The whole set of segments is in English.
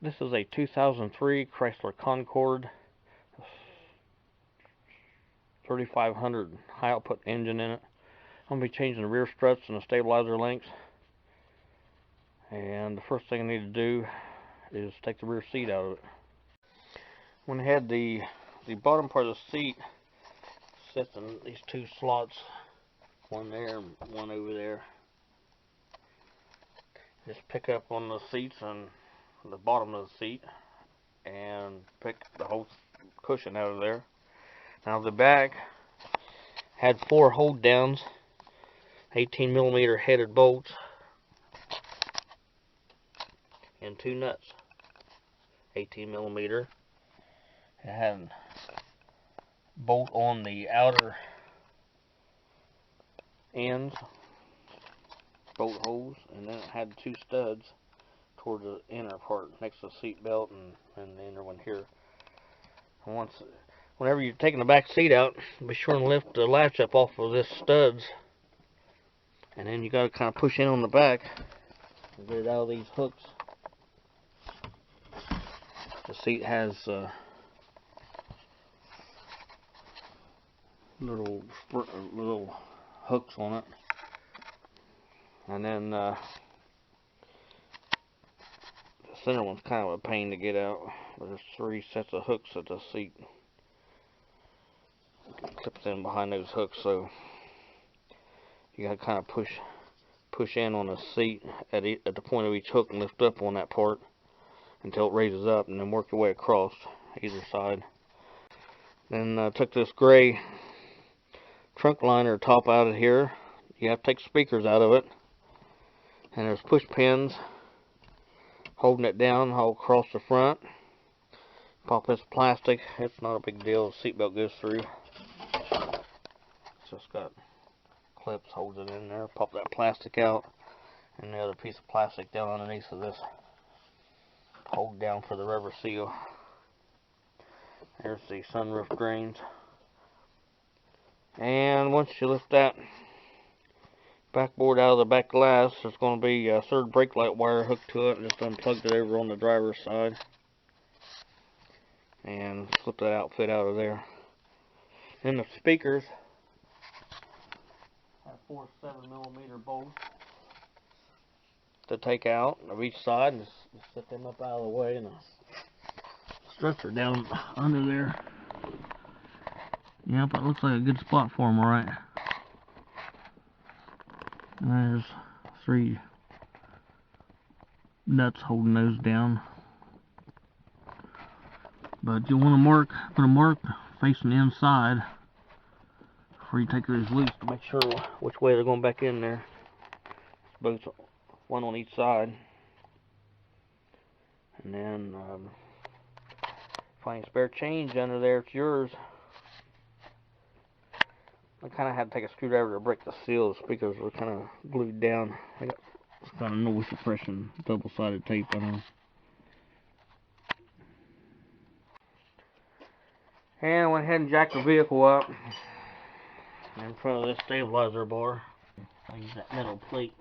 This is a 2003 Chrysler Concorde, 3500 high output engine in it. I'm going to be changing the rear struts and the stabilizer links. And the first thing I need to do is take the rear seat out of it. When I had the bottom part of the seat set in these two slots, one there and one over there, just pick up on the seats and the bottom of the seat and pick the whole cushion out of there. Now the back had 4 hold downs, 18mm headed bolts, and 2 nuts, 18mm. It had a bolt on the outer ends, bolt holes, and then it had 2 studs toward the inner part next to the seat belt and the inner one here. And whenever you're taking the back seat out, be sure and lift the latch up off of this studs, and then you got to kind of push in on the back and get it out of these hooks. The seat has little hooks on it, and then the center one's kind of a pain to get out. There's 3 sets of hooks at the seat. It clips in behind those hooks, so you got to kind of push in on the seat at the point of each hook and lift up on that part until it raises up, and then work your way across either side. Then took this gray trunk liner top out of here. You have to take speakers out of it, and there's push pins holding it down all across the front. Pop this plastic. It's not a big deal. The seatbelt goes through. It's just got clips holds it in there. Pop that plastic out, and the other piece of plastic down underneath of this hold down for the rubber seal. There's the sunroof drains. And once you lift that backboard out of the back glass, there's going to be a 3rd brake light wire hooked to it. Just unplugged it over on the driver's side and slip that outfit out of there. Then the speakers have 4 7mm bolts to take out of each side, and just set them up out of the way, and the struts are down under there. Yep, it looks like a good spot for them, alright. There's 3 nuts holding those down. But you'll want to put a mark facing the inside before you take those loose to make sure which way they're going back in there. Both one on each side. And then find spare change under there, it's yours. I kind of had to take a screwdriver to break the seal. The speakers were kind of glued down. I got some kind of noise suppression double-sided tape on them. And I went ahead and jacked the vehicle up in front of this stabilizer bar. I use that metal plate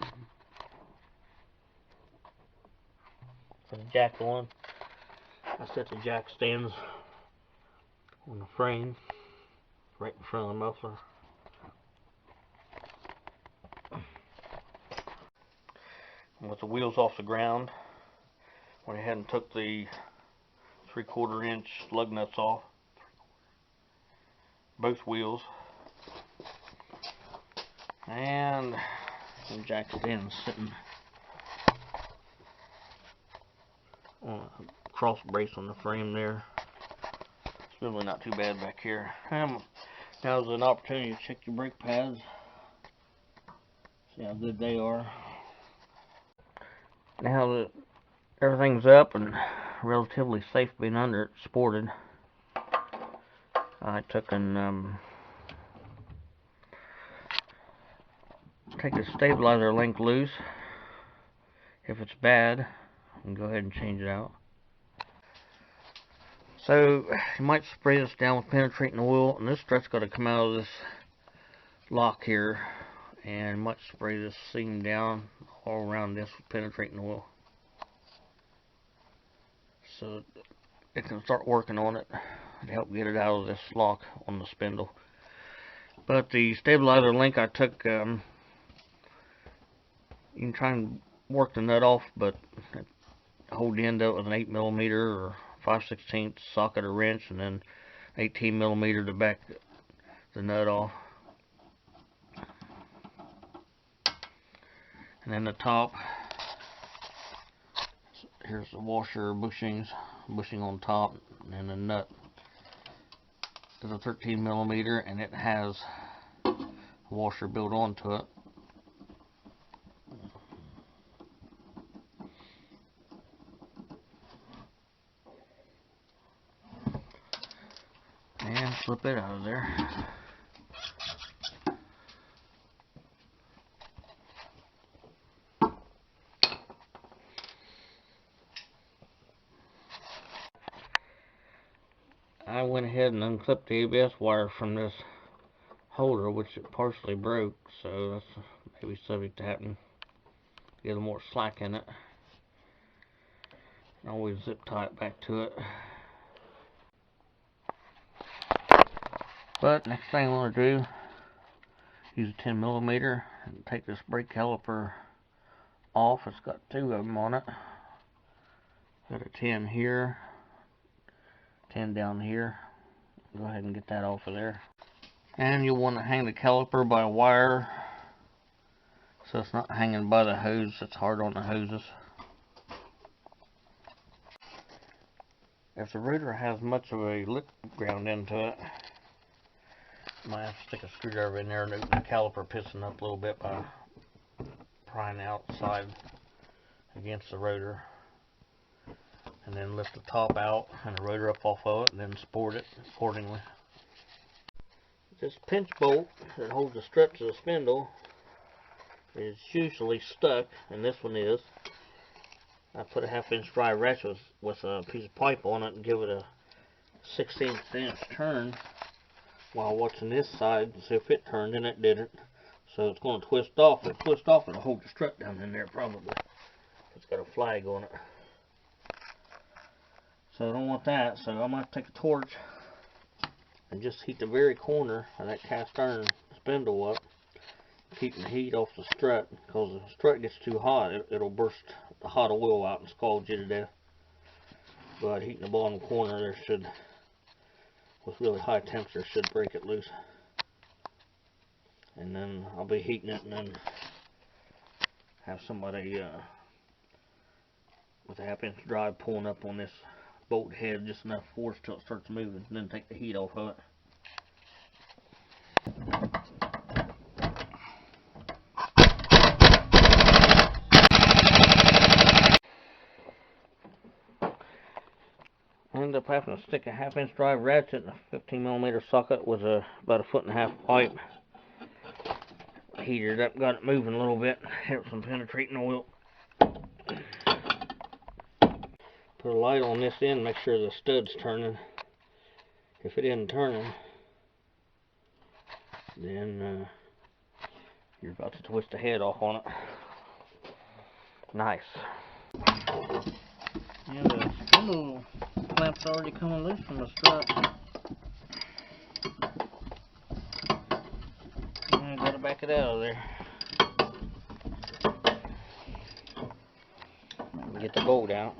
for the jack on. I set the jack stands on the frame right in front of the muffler. And with the wheels off the ground, went ahead and took the 3/4 inch lug nuts off, both wheels, and jacked it in, sitting on a cross brace on the frame there. It's really not too bad back here. Now's an opportunity to check your brake pads, see how good they are. Now that everything's up and relatively safe being under it, sported, I took and take the stabilizer link loose. If it's bad, I can go ahead and change it out. So you might spray this down with penetrating oil, and this strut's got to come out of this lock here, and you might spray this seam down all around this with penetrating oil. so it can start working on it to help get it out of this lock on the spindle. But the stabilizer link I took, you can try and work the nut off, but hold the end up with an 8mm or 5/16 socket or wrench, and then 18mm to back the nut off. And then the top, here's the washer bushing on top, and then the nut is a 13mm, and it has a washer built onto it. And slip it out of there. I went ahead and unclipped the ABS wire from this holder, which it partially broke, so that's maybe subject to happen. Get a little more slack in it. And always zip tie it back to it. But next thing I want to do, use a 10mm and take this brake caliper off. It's got 2 of them on it. Got a 10 here, 10 down here. Go ahead and get that off of there. And you'll want to hang the caliper by a wire, so it's not hanging by the hose. It's hard on the hoses. If the rotor has much of a lip ground into it, you might have to stick a screwdriver in there and open the caliper piston up a little bit by prying outside against the rotor. And then lift the top out and the rotor up off of it, and then support it accordingly. This pinch bolt that holds the strut to the spindle is usually stuck, and this one is. I put a 1/2" dry ratchet with a piece of pipe on it and give it a 1/16 inch turn while watching this side to see if it turned, and it didn't. So it's going to twist off. If it twists off, it'll hold the strut down in there probably. It's got a flag on it. So I don't want that, so I'm going to take a torch and just heat the very corner of that cast iron spindle up, keeping the heat off the strut, because if the strut gets too hot, it'll burst the hot oil out and scald you to death. But heating the bottom corner there should, with really high temperature, should break it loose. And then I'll be heating it, and then have somebody with a 1/2" drive pulling up on this bolt head just enough force till it starts moving, and then take the heat off of it. I ended up having to stick a 1/2" drive ratchet in a 15mm socket with about a 1.5 foot pipe. Heated it up, got it moving a little bit, helped some penetrating oil. Put a light on this end, make sure the stud's turning. If it isn't turning, then you're about to twist the head off on it. Nice. Yeah, the spindle clamp's already coming loose from the strut. I gotta back it out of there. Get the bolt out.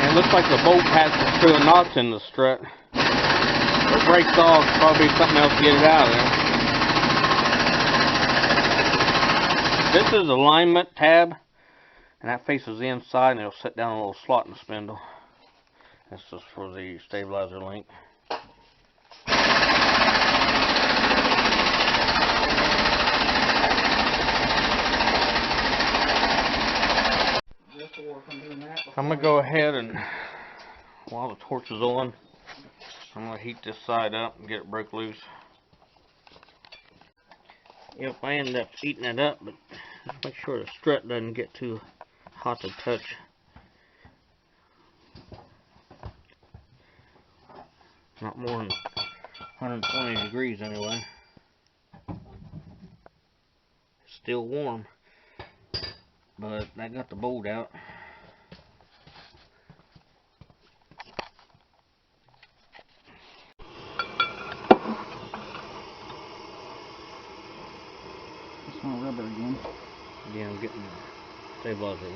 It looks like the bolt has some screw and knots in the strut. If it breaks off, probably something else to get it out of there. This is the alignment tab, and that faces the inside, and it'll set down a little slot in the spindle. This is for the stabilizer link. I'm going to go ahead and, while the torch is on, I'm going to heat this side up and get it broke loose. If I end up heating it up, but just make sure the strut doesn't get too hot to touch. Not more than 120 degrees anyway. It's still warm, but I got the bolt out. stabilizer.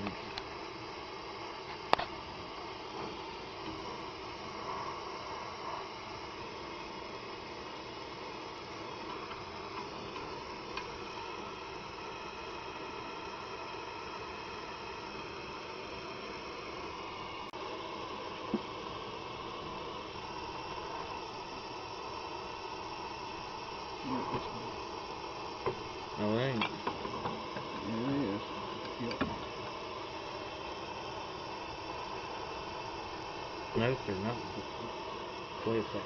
Alright. There it is. Yep. No, sir, not. Wait a second.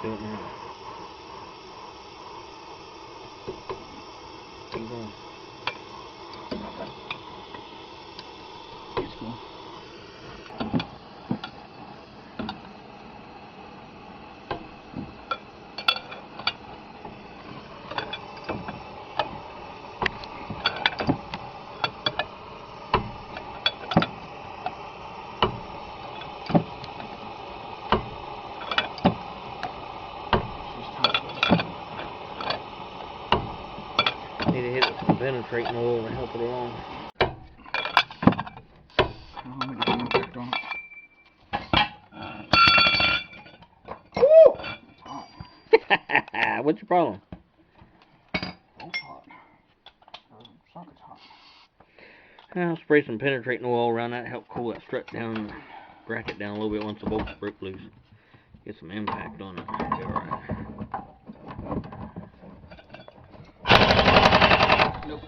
Do it now. Keep going. It's cool. Need to hit it with some penetrating oil to help it along. Let me get the impact on it. What's your problem? Bolt's hot. Socket's hot. I'll spray some penetrating oil around that, help cool that strut down and bracket down a little bit once the bolts break loose. Get some impact on it. Be alright. Nope.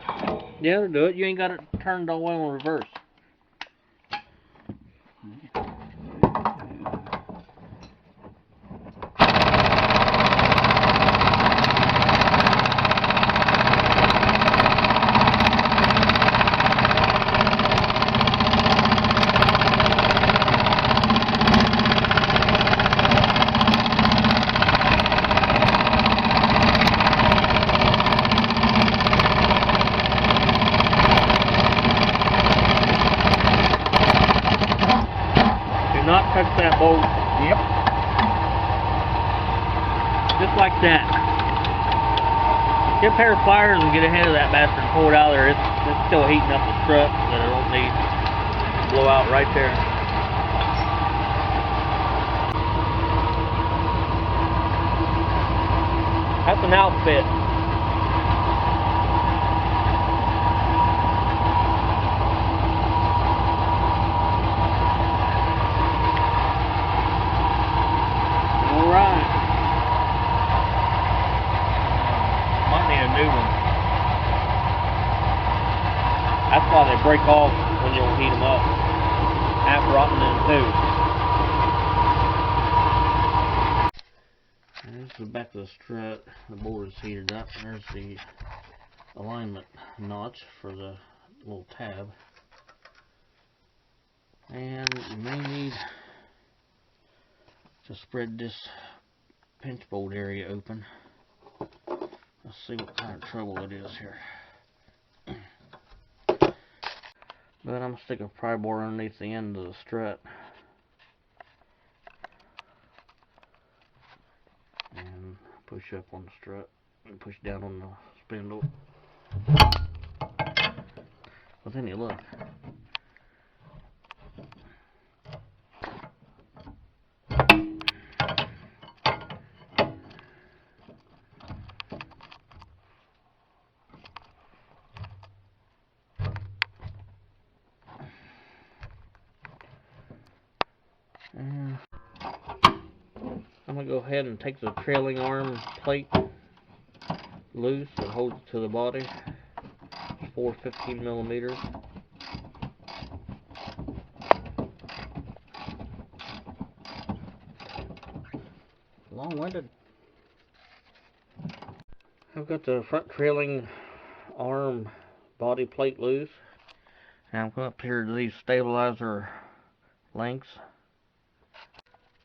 Yeah, it'll do it. You ain't got it turned all the way on reverse. Do not touch that bolt. Yep. Just like that. Get a pair of pliers and get ahead of that bastard and pull it out of there. It's still heating up the strut that it don't need to blow out right there. That's an outfit. Alright. Might need a new one. That's why they break off when you'll heat them up. After rotting them too. And this is the back of the strut. The board is heated up. There's the alignment notch for the little tab. And you may need to spread this pinch bolt area open. Let's see what kind of trouble it is here. But I'm going to stick a pry bar underneath the end of the strut. And push up on the strut. And push down on the spindle. With any luck. And I'm going to go ahead and take the trailing arm plate loose and hold it to the body. It's 415 millimeters. Long-winded. I've got the front trailing arm body plate loose. And I'm going up here to these stabilizer lengths.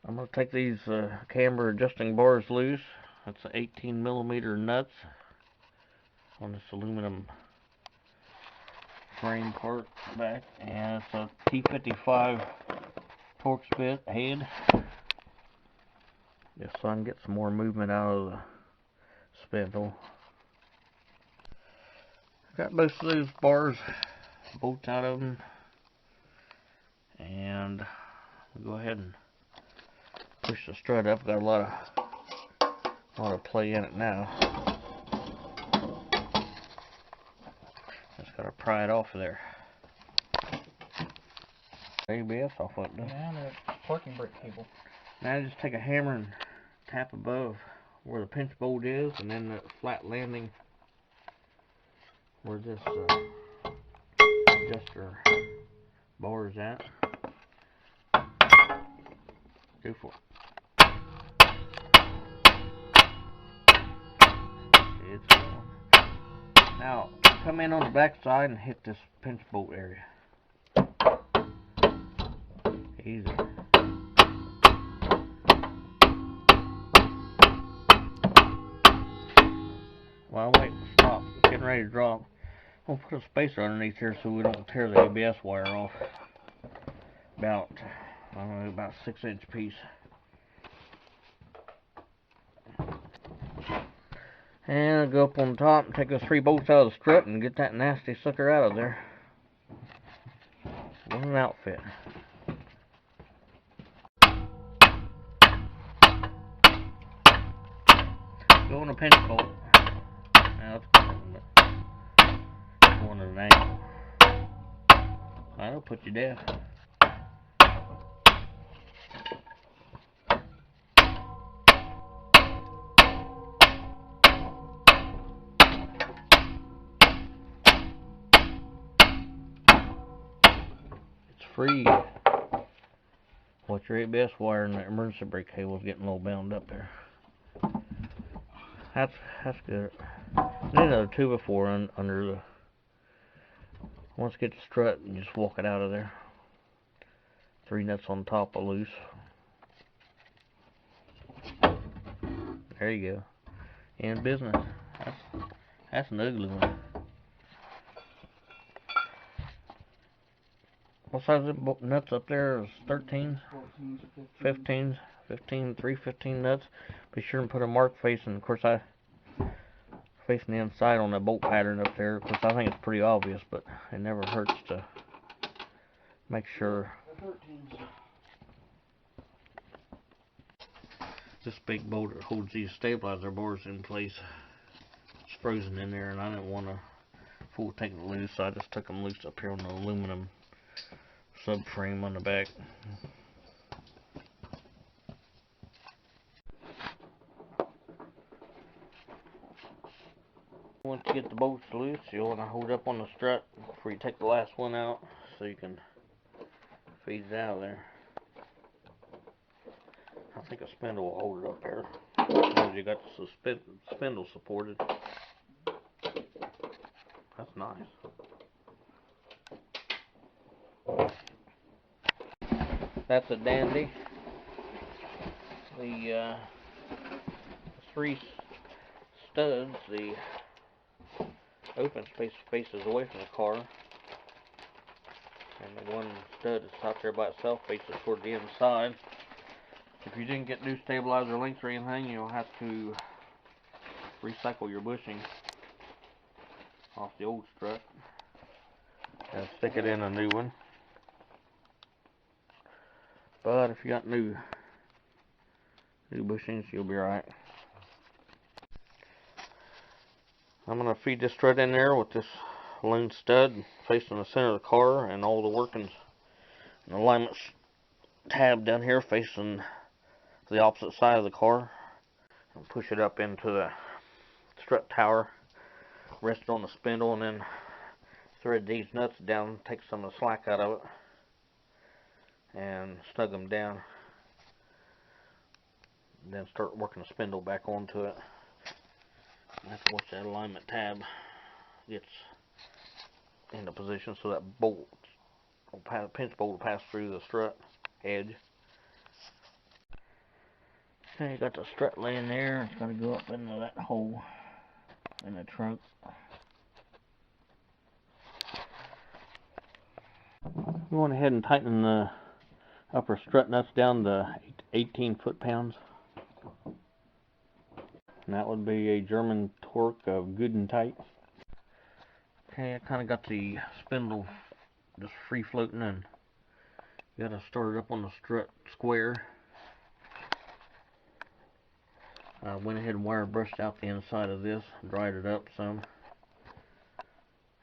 I'm going to take these camber adjusting bars loose. That's the 18 millimeter nuts on this aluminum frame part back. And it's a T55 torque spit head, just so I can get some more movement out of the spindle. Got most of those bars bolts out of them, and we'll go ahead and push the strut up. Got a lot of play in it now. Just gotta pry it off of there. ABS off of it. Yeah, and a parking brake cable. Now just take a hammer and tap above where the pinch bolt is, and then the flat landing where this adjuster bar is at. Go for it. It's going. Now come in on the back side and hit this pinch bolt area. Easy. Well, wait, stop. It's getting ready to drop. We'll put a spacer underneath here so we don't tear the ABS wire off. About, I don't know, about 6-inch piece. And I'll go up on top and take those 3 bolts out of the strut and get that nasty sucker out of there. What an outfit. Go on a pinch bolt. Now it's going at an angle. That'll put you down. It's free. Watch your ABS wire and the emergency brake cable is getting a little bound up there. That's good. Need another 2x4 under the. Once you get the strut, you just walk it out of there. 3 nuts on top are loose. There you go. In business. That's an ugly one. What size of nuts up there is 13s? 15s? 315 nuts. Be sure and put a mark facing, of course facing the inside on the bolt pattern up there. Of course I think it's pretty obvious, but it never hurts to make sure. This big bolt that holds these stabilizer bars in place, it's frozen in there, and I didn't want to fool taking it loose, so I just took them loose up here on the aluminum subframe on the back. Once you get the bolts loose, you'll want to hold up on the strut before you take the last one out, so you can feed it out of there. I think a spindle will hold it up there, as long as you got the spindle supported. That's nice. That's a dandy. The 3 studs, the open space faces away from the car, and the one stud that's out there by itself faces toward the inside. If you didn't get new stabilizer links or anything, you'll have to recycle your bushing off the old strut and stick it in a new one. But if you got new bushings, you'll be alright. I'm going to feed this strut in there with this lone stud facing the center of the car, and all the workings and alignment tab down here facing the opposite side of the car, and push it up into the strut tower, rest it on the spindle, and then thread these nuts down, take some of the slack out of it, and snug them down, and then start working the spindle back onto it. You have to watch that alignment tab gets into position so that bolt, pinch bolt will pass through the strut edge. Okay, you got the strut laying there. It's going to go up into that hole in the trunk. Go on ahead and tighten the upper strut nuts down to 18 foot-pounds. And that would be a German torque of good and tight. Okay, I kind of got the spindle just free floating, and got to start it up on the strut square. I went ahead and wire brushed out the inside of this, dried it up some.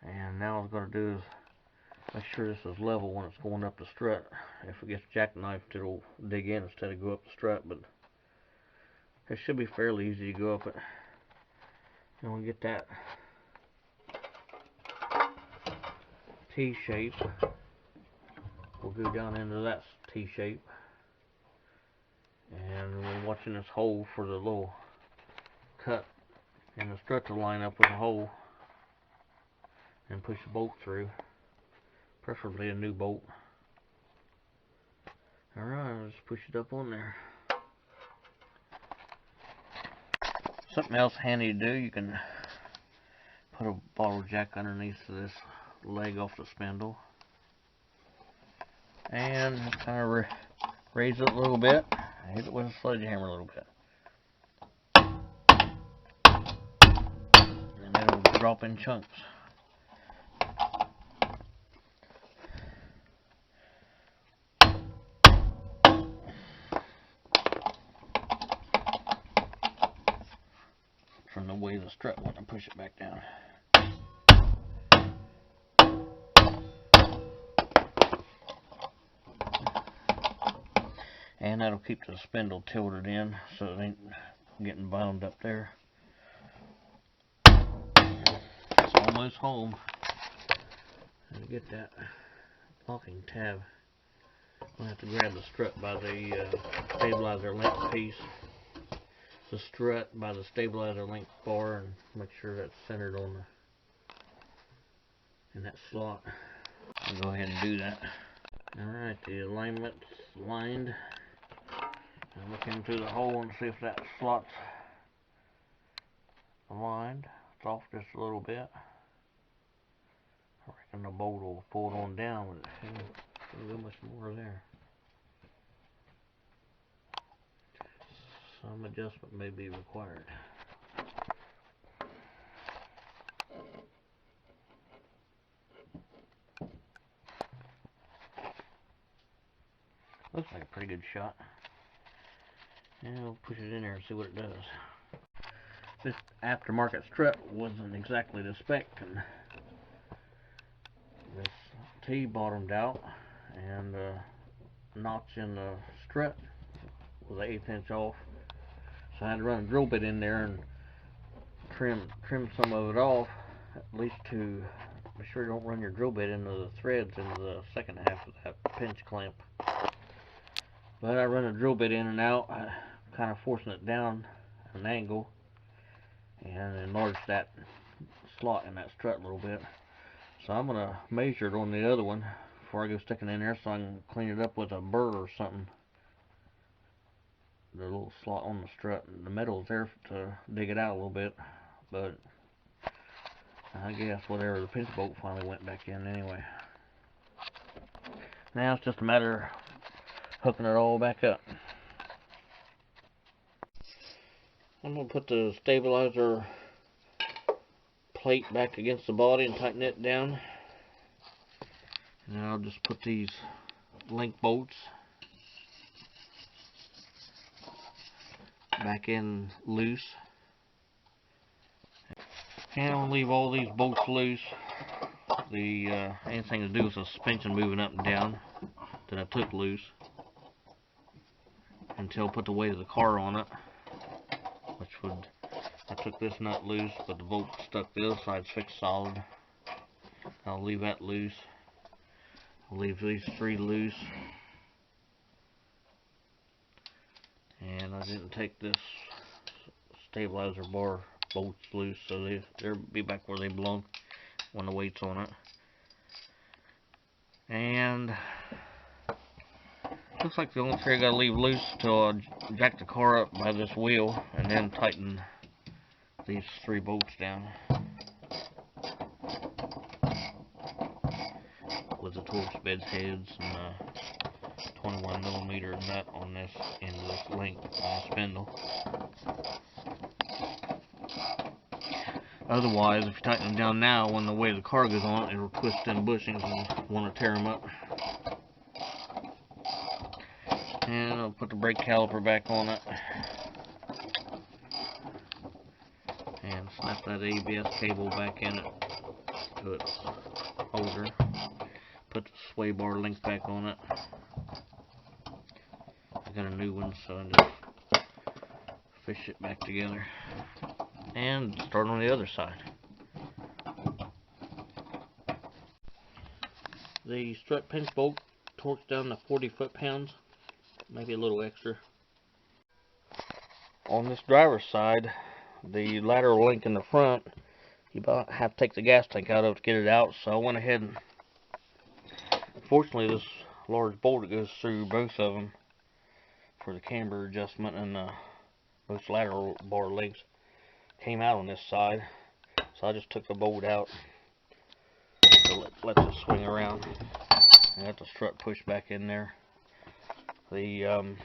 And now what I'm going to do is make sure this is level when it's going up the strut. If it gets jackknifed, it'll dig in instead of go up the strut, but it should be fairly easy to go up it. And we get that T shape. We'll go down into that T shape. And we're watching this hole for the little cut in the strut to line up with the hole and push the bolt through, preferably a new bolt. Alright, let's push it up on there. Something else handy to do, you can put a bottle jack underneath this leg off the spindle and kind of raise it a little bit. Hit it with a sledgehammer a little bit, and it'll drop in chunks. From the way the strut went and push it back down. And that'll keep the spindle tilted in so it ain't getting bound up there. It's almost home. And to get that locking tab, I'm going to have to grab the strut by the stabilizer length piece, the strut by the stabilizer length bar, and make sure that's centered on in that slot. I'll go ahead and do that. Alright, the alignment's lined. And look into the hole and see if that slot's aligned. It's off just a little bit. I reckon the bolt will pull it on down, but it shouldn't go much more there. Some adjustment may be required. Looks like a pretty good shot. And we'll push it in there and see what it does. This aftermarket strut wasn't exactly the spec, and this T bottomed out, and the notch in the strut was 1/8 inch off. So I had to run a drill bit in there and trim some of it off, at least to be sure you don't run your drill bit into the threads into the second half of that pinch clamp. But I run a drill bit in and out, kind of forcing it down at an angle, and enlarge that slot in that strut a little bit. So I'm going to measure it on the other one before I go sticking in there so I can clean it up with a burr or something. The little slot on the strut, the metal's there to dig it out a little bit, but I guess whatever, the pinch bolt finally went back in anyway. Now it's just a matter of hooking it all back up. I'm going to put the stabilizer plate back against the body and tighten it down. And then I'll just put these link bolts back in loose. And I'll leave all these bolts loose. The anything to do with the suspension moving up and down that I took loose until I put the weight of the car on it, which would, I took this nut loose, but the bolt stuck, the other side's fixed solid. I'll leave that loose. I'll leave these 3 loose. And I didn't take this stabilizer bar bolts loose, so they'll be back where they belong when the weight's on it. And looks like the only 3 I gotta leave loose till I jack the car up by this wheel and then tighten these 3 bolts down with the Torx bed heads and 21mm nut on this end of this link on the spindle. Otherwise, if you tighten them down now, when the weight of the car goes on it, it'll twist them bushings and want to tear them up. And I'll put the brake caliper back on it. And snap that ABS cable back in it to its holder. Put the sway bar link back on it. I got a new one, so I just fish it back together. And start on the other side. The strut pinch bolt torques down to 40 foot-pounds, maybe a little extra. On this driver's side, the lateral link in the front, you about have to take the gas tank out of it to get it out, so I went ahead and, fortunately, this large bolt that goes through both of them for the camber adjustment and both lateral bar links came out on this side, so I just took the bolt out to let it swing around and let the strut push back in there. The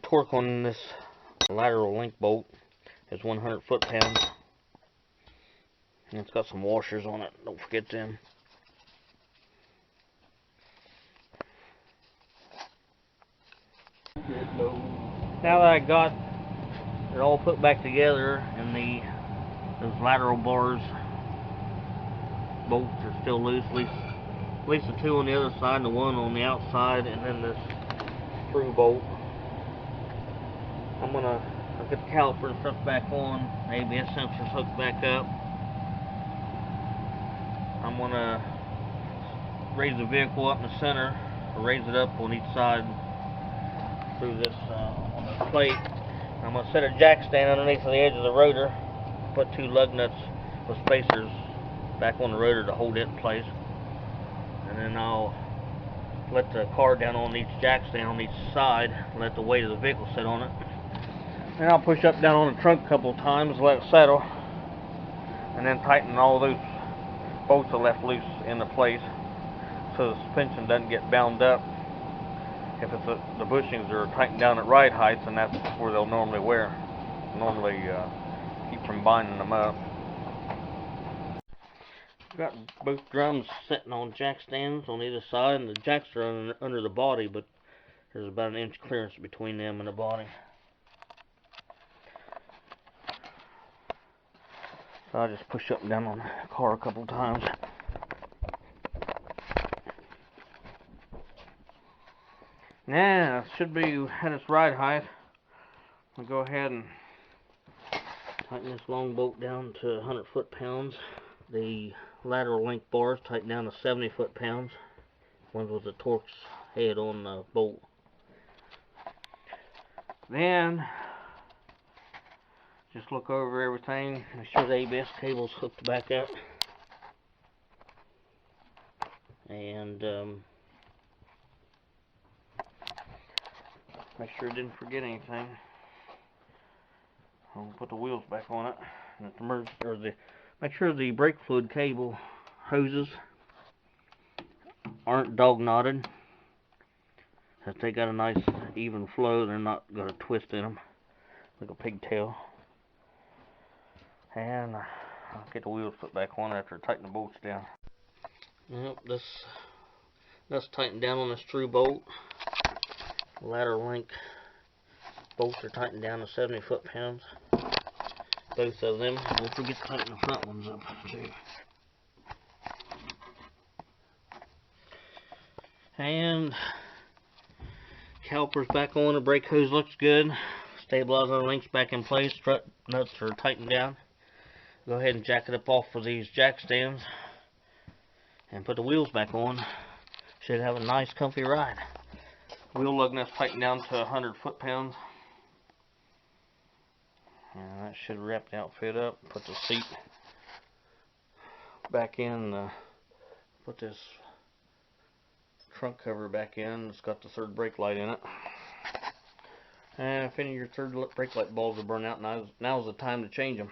torque on this lateral link bolt is 100 foot-pounds, and it's got some washers on it, don't forget them. Now that I got it all put back together and those lateral bars bolts are still loose, at least the two on the other side and the one on the outside, and then this through bolt. I'll get the caliper and stuff back on, the ABS sensor's hooked back up. I'm gonna raise the vehicle up in the center, or raise it up on each side through this on the plate. I'm going to set a jack stand underneath the edge of the rotor, put two lug nuts with spacers back on the rotor to hold it in place, and then I'll let the car down on each jack stand on each side and let the weight of the vehicle sit on it. Then I'll push up down on the trunk a couple of times, let it settle, and then tighten all those bolts I left loose into place so the suspension doesn't get bound up. If it's the bushings are tightened down at ride heights, and that's where they'll normally wear. Normally keep from binding them up. Got both drums sitting on jack stands on either side, and the jacks are under the body, but there's about an inch clearance between them and the body. So I just push up and down on the car a couple of times. Now, it should be at its ride height. I'll go ahead and tighten this long bolt down to 100 foot-pounds. The lateral link bars tighten down to 70 foot-pounds. One's with the Torx head on the bolt. Then, just look over everything, make sure the ABS cable's hooked back up. And make sure I didn't forget anything. I'll put the wheels back on it. And make sure the brake fluid cable hoses aren't dog knotted. If they got a nice even flow, they're not going to twist in them like a pigtail. And I'll get the wheels put back on after I tighten the bolts down. Yep, that's tightened down on this true bolt. The lateral link bolts are tightened down to 70 foot-pounds. Both of them. Don't forget to tighten the front ones up too. And caliper's back on. The brake hose looks good. Stabilizer links back in place. Strut nuts are tightened down. Go ahead and jack it up off of these jack stands and put the wheels back on. Should have a nice comfy ride. Wheel lug nuts tightened down to 100 foot-pounds. And that should wrap the outfit up. Put the seat back in. Put this trunk cover back in. It's got the third brake light in it. And if any of your third brake light bulbs are burnt out, now's the time to change them.